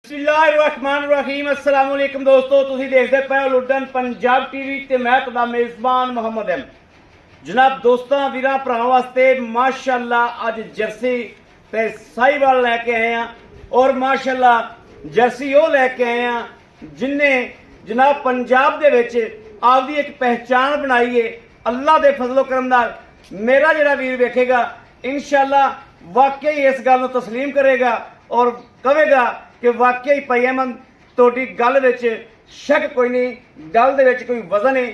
बिस्मिल्लाहिर्रहमानिर्रहीम अस्सलाम वालेकुम दोस्तों, तुसीं देखदे पए हो लुडन पंजाब टीवी ते मैं तुहाडा मेज़बान मुहम्मद अहमद। जनाब दोस्तों वीरां भरावां वास्ते माशाअल्लाह अज जर्सी ते साहिवाल लैके आए हैं और माशाअल्लाह जर्सी वो लैके आए हैं जिन्ने जनाब पंजाब दे विच आपदी एक पहचान बनाई है। अल्लाह दे फजलो करम नाल मेरा जिहड़ा वीर वेखेगा इंशाअल्लाह वाकई इस गल नूं तस्लीम करेगा और कहेगा कि वाकई भाई अहमद तोड़ी गल विच शक कोई नहीं, गल दे विच कोई वजन है।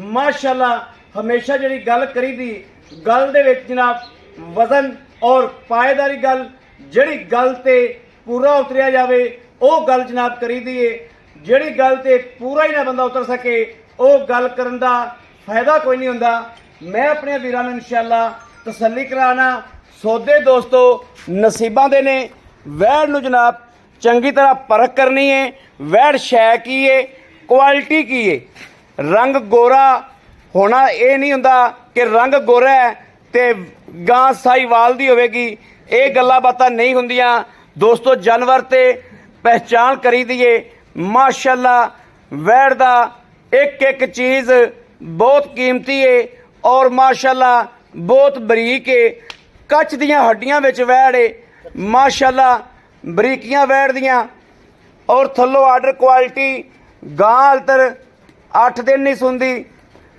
माशाअल्लाह हमेशा जिहड़ी गल करी दी गल दे विच जनाब वजन और पायेदारी गल जिहड़ी गल ते पूरा उतरिया जावे वो गल जनाब करी दी है। जिहड़ी गल ते पूरा ही ना बंदा उतर सके वो गल करन दा फायदा कोई नहीं हुंदा। मैं अपने वीरां नूं इंशाअल्लाह तसल्ली कराना। सौदे दोस्तों नसीबां दे ने, वैड़ नूं जनाब चंगी तरह परख करनी है। वैड़ शै की है, क्वालिटी की है। रंग गोरा होना ये नहीं हुंदा कि रंग गोरा है तो गां साहीवाल दी होवेगी, ये गल्लां बातां नहीं हुंदियां दोस्तों। जानवर ते पहचान करी दिए माशाअल्लाह। वैड़ दा एक एक चीज़ बहुत कीमती है और माशाअल्लाह बहुत बरीक है। कच्छ दियां हड्डियां विच वैड़ है माशाअल्लाह, बरीकियां वैड़ दियां और थल्लों आर्डर क्वालिटी। गां अलतर 8 दिन नहीं सुंदी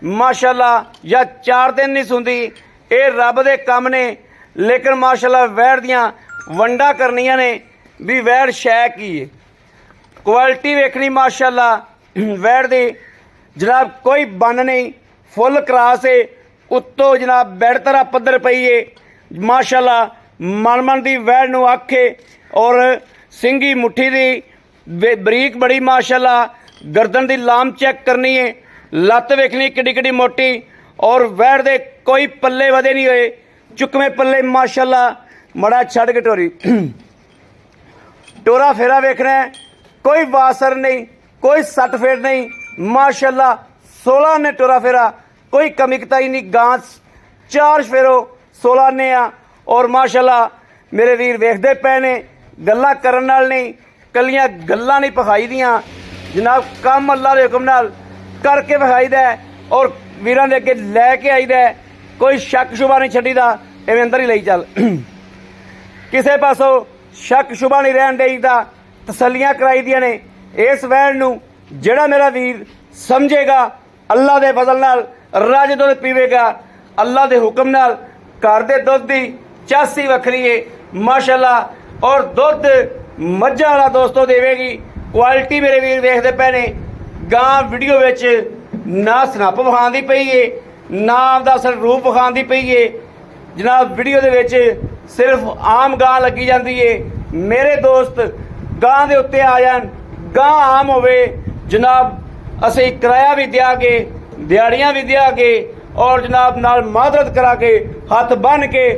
माशाअल्लाह या 4 दिन नहीं सुंदी, ये रब दे कम ने। लेकिन माशाअल्लाह वैड़ दियां वंडा करनियां ने भी वैड़ शै की है। क्वालिटी वेखनी माशाअल्लाह वैड़ दी जनाब कोई बन नहीं, फुल क्रॉस है। उत्तों जनाब बैड़ तरह पद्धर पई है माशाअल्लाह। मन मन दी वैड़ नूं आखे और सिंगी मुट्ठी दी बरीक बड़ी माशाअल्लाह। गर्दन दी लाम चेक करनी है, लत्त वेखनी किड्डी किड्डी मोटी और वैड़ दे कोई पल्ले वधे नहीं होए, चुकवें पल्ले माशाअल्लाह। मड़ा छड़ के टोरी टोरा फेरा वेखना है, कोई वासर नहीं, कोई सट फेर नहीं माशाअल्लाह। 16 ने टोरा फेरा, कोई कमी कताई नहीं। गां 4 फेरो 16 ने आ और माशाअल्लाह मेरे वीर वेखदे पे ने। गल्लां करन नाल नहीं, कलियां गल्लां नहीं पखाई दियां जनाब, कम अल्लाह दे हुक्म नाल करके विखाईदा और वीरां दे अगे लैके आईदा। कोई शक शुबा नहीं छड्डीदा, इवें अंदर ही लई चल किसे पासों शक शुबा नहीं रहन देईदा। तसल्लियां कराई दियां ने। इस वैड़ नूं जिहड़ा मेरा वीर समझेगा अल्लाह दे फजल नाल रज दुध पीवेगा। अल्लाह दे हुक्म नाल घर दे दुध दी चासी वखरी है माशाअल्लाह और दुध मज्झां वाला दोस्तों देवेगी। क्वालिटी मेरे वीर वेखदे पे ने। गां वीडियो विच ना सनप विखांदी पई है ना आपदा असल रूप विखांदी पई है जनाब। वीडियो दे विच सिर्फ आम गां लगी जाती है। मेरे दोस्त गां दे उत्ते आ जान, गां आम होवे जनाब, असीं किराया भी दियागे, दिहाड़ियां भी दियागे और जनाब नाल मादरत करा के हथ बन के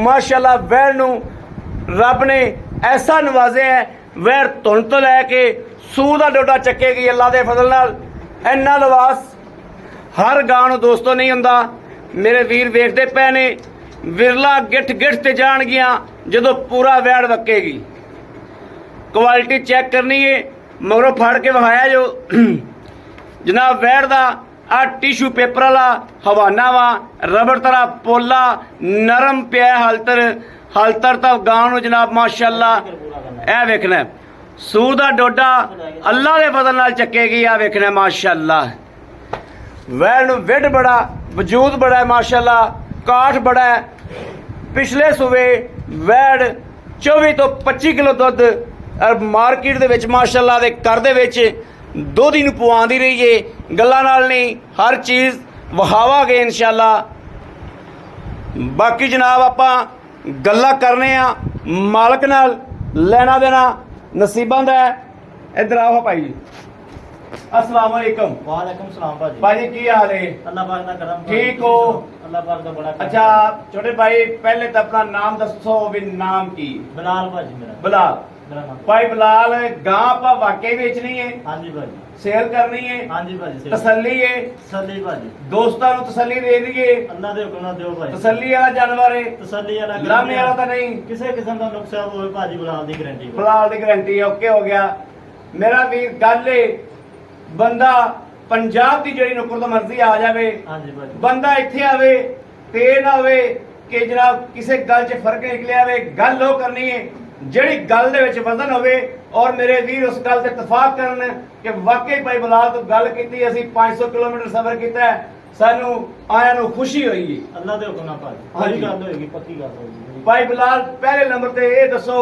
माशाअल्लाह वैड़ नूं रब ने ऐसा नवाजे है। वैड़ धुन तो लैके सूर का डोडा चकेगी अल्लाह के फजल नाल। इन्ना लवास हर गां नूं दोस्तों नहीं हुंदा। मेरे वीर वेखदे पे ने, विरला गिठ गिठ ते जाणगियां जदों पूरा वैड़ वकेगी। क्वालिटी चेक करनी है, मगरों फड़ के विखाया जो जनाब वैड़ दा आ टिशू पेपर वाला हवाना वा, रबड़ तरह पोला नरम पिया। हलतर तो गां नूं जनाब माशाअल्लाह ए वेखना सूर दा डोडा अल्लाह दे फजल नाल चकेगी। आ वेखना माशाअल्लाह वैड़ नूं विड बड़ा, वजूद बड़ा है माशाअल्लाह, काठ बड़ा है। पिछले सूबे वैड़ 24 तो 25 किलो दुध और मार्केट दे विच माशाअल्लाह दे घर दे विच दुध ही नूं पवांदी रही है। गल्लां नाल नहीं, हर चीज़ विखावांगे इंशाअल्लाह। बाकी जनाब आपां गल्लां करने आ मालक नाल, लेना देना नसीबां दा है। इधर आओ भाई जी। अस्सलाम वालेकुम। वालेकुम सलाम भाजी। भाजी की हाल है? अल्लाह पाक दा करम। ठीक हो? अल्लाह पाक दा बड़ा करम। अच्छा छोटे भाई पहले तो अपना नाम दसो भी, नाम की? बिलाल भाजी मेरा। बिलाल ਮੇਰਾ ਨਾਮ ਭਾਈ ਬਲਾਲ ਗਾਂ ਆਪਾਂ ਵਾਕਈ ਵੇਚਣੀ ਹੈ, ਹਾਂਜੀ ਭਾਜੀ, ਸੇਲ ਕਰਨੀ ਹੈ, ਹਾਂਜੀ ਭਾਜੀ, ਤਸੱਲੀ ਹੈ, ਤਸੱਲੀ ਭਾਜੀ, ਦੋਸਤਾਂ ਨੂੰ ਤਸੱਲੀ ਦੇ ਦਈਏ, ਅੱਲਾ ਦੇ ਹੁਕਮ ਨਾਲ ਦਿਓ ਭਾਜੀ, ਤਸੱਲੀ ਵਾਲਾ ਜਾਨਵਰ ਹੈ, ਤਸੱਲੀ ਵਾਲਾ ਡਰਾਮੇ ਵਾਲਾ ਤਾਂ ਨਹੀਂ। ਕਿਸੇ ਕਿਸਮ ਦਾ ਨੁਕਸਾ ਹੋਵੇ ਭਾਜੀ ਬਲਾਲ ਦੀ ਗਾਰੰਟੀ ਬਲਾਲ ਦੀ ਗਾਰੰਟੀ ਓਕੇ ਹੋ ਗਿਆ ਮੇਰਾ ਵੀਰ। ਗੱਲ ਏ ਬੰਦਾ ਪੰਜਾਬ ਦੀ ਜਿਹੜੀ ਨੁਕਰ ਤੋਂ ਮਰਜ਼ੀ ਆ ਜਾਵੇ, ਹਾਂਜੀ ਭਾਜੀ, ਬੰਦਾ ਇੱਥੇ ਆਵੇ ਤੇ ਇਹ ਨਾ ਹੋਵੇ ਕਿ ਜਨਾਬ ਕਿਸੇ ਗੱਲ 'ਚ ਫਰਕ ਨਿਕਲਿਆ ਹੋਵੇ। ਗੱਲ ਉਹ ਕਰਨੀ ਹੈ ਜਿਹੜੀ ਗੱਲ ਦੇ ਵਿੱਚ ਵਜ਼ਨ ਹੋਵੇ, ਔਰ ਮੇਰੇ ਵੀਰ ਉਸ ਗੱਲ ਤੇ ਇਤਫਾਕ ਕਰਨ ਕਿ ਵਾਕਈ ਭਾਈ ਬਲਾਲ ਤੋਂ ਗੱਲ ਕੀਤੀ, ਅਸੀਂ 500 ਕਿਲੋਮੀਟਰ ਸਫ਼ਰ ਕੀਤਾ ਹੈ, ਸਾਨੂੰ ਆਇਆਂ ਨੂੰ ਖੁਸ਼ੀ ਹੋਈ ਹੈ। ਅੱਲਾ ਦੇ ਹੁਕਮ ਨਾਲ ਭਾਜੀ, ਹਾਂਜੀ। ਕੋਈ ਗੱਲ ਹੋਏਗੀ, ਪੱਕੀ ਗੱਲ ਹੋਏਗੀ। ਭਾਈ ਬਲਾਲ ਪਹਿਲੇ ਨੰਬਰ ਤੇ ਇਹ ਦੱਸੋ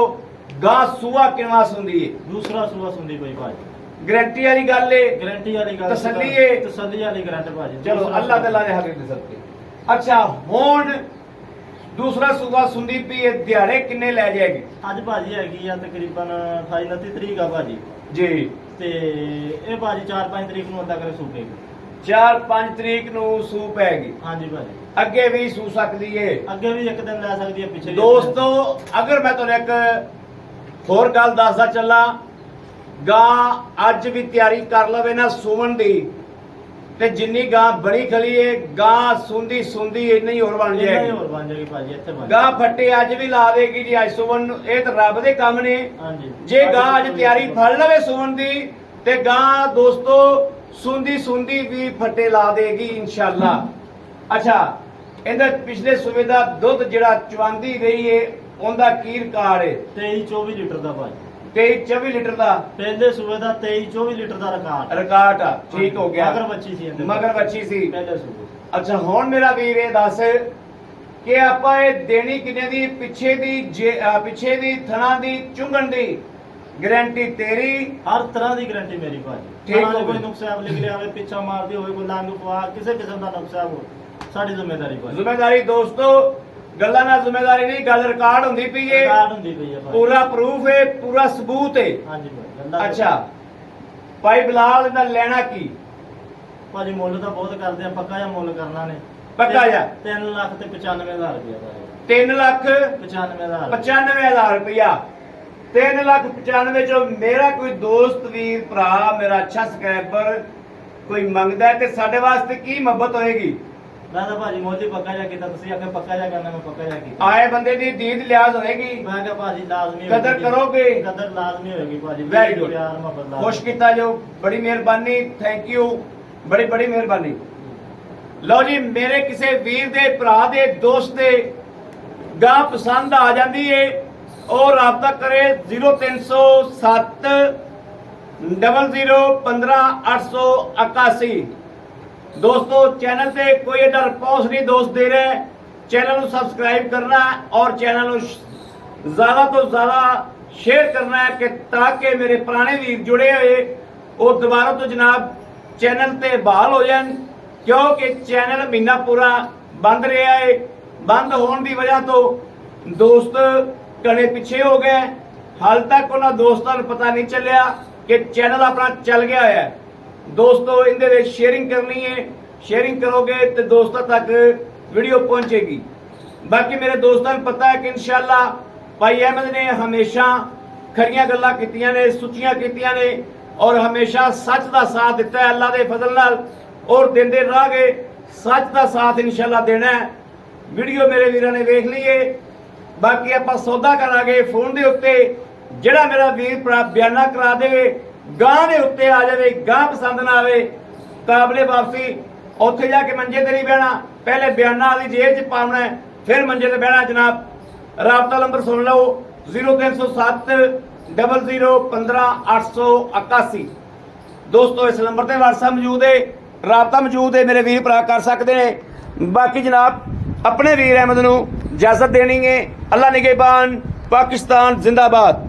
ਗਾਂ ਸੂਆ ਕਿੰਨਾ ਹੁੰਦੀ ਹੈ? ਦੂਸਰਾ ਸੂਆ ਸੁਣਦੀ ਪਈ ਭਾਜੀ, ਗਾਰੰਟੀ ਵਾਲੀ ਗੱਲ ਏ, ਗਾਰੰਟੀ ਵਾਲੀ ਗੱਲ, ਤਸੱਲੀ ਏ। ਤਸੱਲੀ ਵਾਲੀ ਗਾਰੰਟੀ ਭਾਜੀ। ਚਲੋ ਦੂਸਰਾ ਅੱਲਾਹ ਸੂਆ। ਤਾਲਾ ਦੇ ਹੱਕ ਦੇ ਸਦਕੇ। ਅੱਛਾ ਹੁਣ ਦੂਸਰਾ ਸੂਬਾ ਸੁੰਦੀ ਪਈ ਇਹ ਦਿਹਾੜੇ ਕਿੰਨੇ ਲੈ ਜਾਏਗੀ? ਅੱਜ ਭਾਜੀ ਹੈਗੀ ਆ ਤਕਰੀਬਨ 28 29 ਤਰੀਕ ਆ ਭਾਜੀ, ਜੀ ਤੇ ਇਹ ਭਾਜੀ 4-5 ਤਰੀਕ ਨੂੰ ਅੱਧਾ ਕਰੇ ਸੂਪੇਗੀ। 4-5 ਤਰੀਕ ਨੂੰ ਸੂ ਪੈਗੀ, ਹਾਂਜੀ ਭਾਜੀ, ਅੱਗੇ ਵੀ ਸੂ ਸਕਦੀ ਏ। ਅੱਗੇ ਵੀ ਇੱਕ ਦਿਨ ਲੈ ਸਕਦੀ ਹੈ, ਪਿੱਛੇ ਵੀ ਦੋਸਤੋ ਅਗਰ ਮੈਂ ਤੁਹਾਨੂੰ ਇੱਕ ਹੋਰ ਗੱਲ ਦੱਸਦਾ ਚੱਲਾਂ, ਗਾਂ ਅੱਜ ਵੀ ਤਿਆਰੀ ਕਰ ਲਵੇ ਨਾ ਸੂਵਣ ਦੀ, ਤੇ ਜਿੰਨੀ ਗਾਂ ਬਣੀ ਖਲੀ ਏ ਗਾਂ ਸੁੰਦੀ ਸੁੰਦੀ ਇੰਨੀ ਹੀ ਹੋਰ ਬਣ ਇੰਨਾ ਹੀ ਜਾਏਗੀ। ਹੋਰ ਬਣ ਜਾਏਗੀ ਭਾਜੀ ਇੱਥੇ ਭਾਜੀ। ਗਾਂ ਫੱਟੇ ਅੱਜ ਵੀ ਲਾ ਦੇਗੀ ਜੀ, ਅੱਜ ਸੁਵਣ ਨੂੰ। ਇਹ ਤਾਂ ਰੱਬ ਦੇ ਕੰਮ ਨੇ। ਹਾਂਜੀ, ਜੇ ਗਾਂ ਅੱਜ ਤਿਆਰੀ ਫੜ ਲਵੇ ਸੁਵਣ ਦੀ ਤੇ ਗਾਂ ਦੋਸਤੋ ਸੁੰਦੀ ਸੁੰਦੀ ਵੀ ਫੱਟੇ ਲਾ ਦੇਗੀ ਇਨਸ਼ਾਅੱਲਾ। ਅੱਛਾ ਇਹਦੇ ਪਿਛਲੇ ਸੂਬੇ ਦਾ ਦੁੱਧ ਜਿਹੜਾ ਚਵਾਂਦੀ ਗਈ ਏ ਉਹਦਾ ਕੀ ਰਿਕਾਰਡ ਏ? 23-24 ਲੀਟਰ ਦਾ ਭਾਜੀ, 23-24 ਲੀਟਰ ਦਾ ਪਹਿਲੇ ਸੂਬੇ ਦਾ 23-24 ਲੀਟਰ ਦਾ ਰਿਕਾਰਡ ਆ। ਠੀਕ ਹੋ ਗਿਆ, ਮਗਰ ਬੱਚੀ ਸੀ ਇਹਦੇ, ਮਗਰ ਬੱਚੀ ਸੀ। ਪਹਿਲੇ ਸੂਬੇ। ਅੱਛਾ ਹੁਣ ਮੇਰਾ ਵੀਰ ਇਹ ਦੱਸ ਕਿ ਆਪਾਂ ਇਹ ਦੇਣੀ ਕਿੰਨੇ ਦੀ? ਪਿੱਛੇ ਦੀ ਥਣਾ ਦੀ ਚੁੰਗਣ ਦੀ ਗਾਰੰਟੀ ਤੇਰੀ, ਹਰ ਤਰ੍ਹਾਂ ਦੀ ਗਾਰੰਟੀ ਮੇਰੀ ਭਾਜੀ। ਠੀਕ ਹੋ ਕੋਈ ਗਿਆ। ਨੁਕਸਾਨ ਨਿਕਲਿਆ ਹੋਵੇ, ਪਿੱਛਾ ਮਾਰਦੀ ਹੋਵੇ, ਕੋਈ ਲੰਗ ਪਵਾ, ਕਿਸੇ ਕਿਸਮ ਦਾ ਨੁਕਸਾਨ ਹੋ, ਸਾਡੀ ਜ਼ਿੰਮੇਵਾਰੀ ਭਾਜੀ। ਜ਼ਿੰਮੇਵਾਰੀ ਦੋਸਤੋ ਗੱਲਾਂ ਨਾਲ ਜ਼ਿੰਮੇਵਾਰੀ ਨਹੀਂ, ਗੱਲ ਰਿਕਾਰਡ ਹੁੰਦੀ ਪਈ ਏ, ਰਿਕਾਰਡ ਹੁੰਦੀ ਪਈ ਹੈ ਭਾਜੀ। ਪੂਰਾ ਪ੍ਰੂਫ ਹੈ, ਪੂਰਾ ਸਬੂਤ ਹੈ। ਹਾਂਜੀ ਭਾਜੀ, ਅੱਲਾ ਅੱਛਾ ਭਾਈ ਬਲਾਲ ਦਾ ਲੈਣਾ ਕੀ? ਭਾਜੀ ਮੁੱਲ ਤਾਂ ਬਹੁਤ ਕਰਦੇ ਆ, ਪੱਕਾ ਜਿਹਾ ਮੁੱਲ ਕਰਨਾ ਨੇ। ਪੱਕਾ ਜਿਹਾ? 3 ਲੱਖ ਤੇ 95,000 ਰੁਪਇਆ ਭਾਜੀ। 3,95,000 95,000 ਰੁਪਇਆ। 3,95,000 ਚੋਂ ਮੇਰਾ ਕੋਈ ਦੋਸਤ ਵੀਰ ਭਰਾ, ਮੇਰਾ ਅੱਛਾ ਸਬਸਕ੍ਰਾਈਬਰ ਕੋਈ ਮੰਗਦਾ ਹੈ ਤੇ ਸਾਡੇ ਵਾਸਤੇ ਕੀ ਮੁਹੱਬਤ ਹੋਏਗੀ? ਮੈਂ ਤਾਂ ਭਾਜੀ ਮੋਦੀ ਪੱਕਾ ਜਿਹਾ ਕੀਤਾ, ਤੁਸੀਂ ਆਖੇ ਪੱਕਾ ਜਿਹਾ ਕਰਨਾ, ਮੈਂ ਪੱਕਾ ਜਿਹਾ ਕੀਤਾ। ਆਏ ਬੰਦੇ ਦੀ ਦੀਦ ਲਿਆਜ਼ ਹੋਏਗੀ, ਮੈਂ ਕਿਹਾ ਭਾਜੀ ਲਾਜ਼ਮੀ ਕਦਰ ਹੋਏਗੀ। ਕਰੋਗੇ? ਕਦਰ ਲਾਜ਼ਮੀ ਹੋਏਗੀ ਭਾਜੀ। Very good। ਪਿਆਰ ਮੁਹੱਬਤ ਲਾਜ਼ਮੀ। ਖੁਸ਼ ਕੀਤਾ ਜੋ, ਬੜੀ ਮਿਹਰਬਾਨੀ, ਥੈਂਕ ਯੂ, ਬੜੀ ਬੜੀ ਮਿਹਰਬਾਨੀ। ਲਓ ਜੀ ਮੇਰੇ ਕਿਸੇ ਵੀਰ ਦੇ ਭਰਾ ਦੇ ਦੋਸਤ ਦੇ ਗਾਂ ਪਸੰਦ ਆ ਜਾਂਦੀ ਏ ਔਰ ਰਾਬਤਾ ਕਰੇ 0307 00 15 881। ਦੋਸਤੋ ਚੈਨਲ ਤੇ ਕੋਈ ਇਹਦਾ ਰਿਸਪੌਂਸ ਨਹੀਂ ਦੋਸਤ ਦੇ ਰਿਹਾ, ਚੈਨਲ ਨੂੰ ਸਬਸਕ੍ਰਾਈਬ ਕਰਨਾ ਹੈ ਔਰ ਚੈਨਲ ਨੂੰ ਜ਼ਿਆਦਾ ਤੋਂ ਜ਼ਿਆਦਾ ਸ਼ੇਅਰ ਕਰਨਾ ਹੈ ਕਿ ਤਾਂ ਕਿ ਮੇਰੇ ਪੁਰਾਣੇ ਵੀਰ ਜੁੜੇ ਹੋਏ ਉਹ ਦੁਬਾਰਾ ਤੋਂ ਜਨਾਬ ਚੈਨਲ ਤੇ ਬਹਾਲ ਹੋ ਜਾਣ, ਕਿਉਂਕਿ ਚੈਨਲ ਮਹੀਨਾ ਪੂਰਾ ਬੰਦ ਰਿਹਾ ਹੈ। ਬੰਦ ਹੋਣ ਦੀ ਵਜ੍ਹਾ ਤੋਂ ਦੋਸਤ ਕਣੇ ਪਿੱਛੇ ਹੋ ਗਏ, ਹਾਲ ਤੱਕ ਉਹਨਾਂ ਦੋਸਤਾਂ ਨੂੰ ਪਤਾ ਨਹੀਂ ਚੱਲਿਆ ਕਿ ਚੈਨਲ ਆਪਣਾ ਚੱਲ ਗਿਆ ਹੈ। ਦੋਸਤੋ ਇਹਦੇ ਵਿੱਚ ਸ਼ੇਅਰਿੰਗ ਕਰਨੀ ਹੈ, ਸ਼ੇਅਰਿੰਗ ਕਰੋਗੇ ਤੇ ਦੋਸਤਾਂ ਤੱਕ ਵੀਡੀਓ ਪਹੁੰਚੇਗੀ। ਬਾਕੀ ਮੇਰੇ ਦੋਸਤਾਂ ਨੂੰ ਪਤਾ ਹੈ ਕਿ ਇਨਸ਼ਾਅੱਲਾ ਭਾਈ ਅਹਿਮਦ ਨੇ ਹਮੇਸ਼ਾ ਖਰੀਆਂ ਗੱਲਾਂ ਕੀਤੀਆਂ ਨੇ, ਸੁੱਚੀਆਂ ਕੀਤੀਆਂ ਨੇ ਔਰ ਹਮੇਸ਼ਾ ਸੱਚ ਦਾ ਸਾਥ ਦਿੱਤਾ ਹੈ ਅੱਲਾ ਦੇ ਫਜ਼ਲ ਨਾਲ, ਔਰ ਦਿੰਦੇ ਰਹਾਂਗੇ। ਸੱਚ ਦਾ ਸਾਥ ਇਨਸ਼ਾਅੱਲਾ ਦੇਣਾ ਹੈ। ਵੀਡੀਓ ਮੇਰੇ ਵੀਰਾਂ ਨੇ ਵੇਖ ਲਈਏ, ਬਾਕੀ ਆਪਾਂ ਸੌਦਾ ਕਰਾਂਗੇ ਫੋਨ ਦੇ ਉੱਤੇ। ਜਿਹੜਾ ਮੇਰਾ ਵੀਰ ਭਰਾ ਬਿਆਨਾ ਕਰਾ ਦੇਵੇ, ਗਾਂ ਦੇ ਉੱਤੇ ਆ ਜਾਵੇ, ਗਾਂ ਪਸੰਦ ਨਾ ਆਵੇ, ਕਾਬਲੇ ਵਾਪਸੀ, ਉੱਥੇ ਜਾ ਕੇ ਮੰਜੇ ਤੇ ਨਹੀਂ ਬਹਿਣਾ, ਪਹਿਲੇ ਬਿਆਨਾ ਵਾਲੀ ਜੇਬ 'ਚ ਪਾਉਣਾ ਹੈ, ਫਿਰ ਮੰਜੇ ਤੇ ਬਹਿਣਾ। ਜਨਾਬ ਰਾਬਤਾ ਨੰਬਰ ਸੁਣ ਲਓ 0307 00 15 881। ਦੋਸਤੋ ਇਸ ਨੰਬਰ ਤੇ WhatsApp ਮੌਜੂਦ ਹੈ, ਰਾਬਤਾ ਮੌਜੂਦ ਹੈ, ਮੇਰੇ ਵੀਰ ਭਰਾ ਕਰ ਸਕਦੇ ਨੇ। ਬਾਕੀ ਜਨਾਬ ਆਪਣੇ ਵੀਰ ਅਹਿਮਦ ਨੂੰ ਇਜਾਜ਼ਤ ਦੇਣੀ ਹੈ। ਅੱਲਾ ਨਿਗਹਿਬਾਨ, ਪਾਕਿਸਤਾਨ ਜ਼ਿੰਦਾਬਾਦ।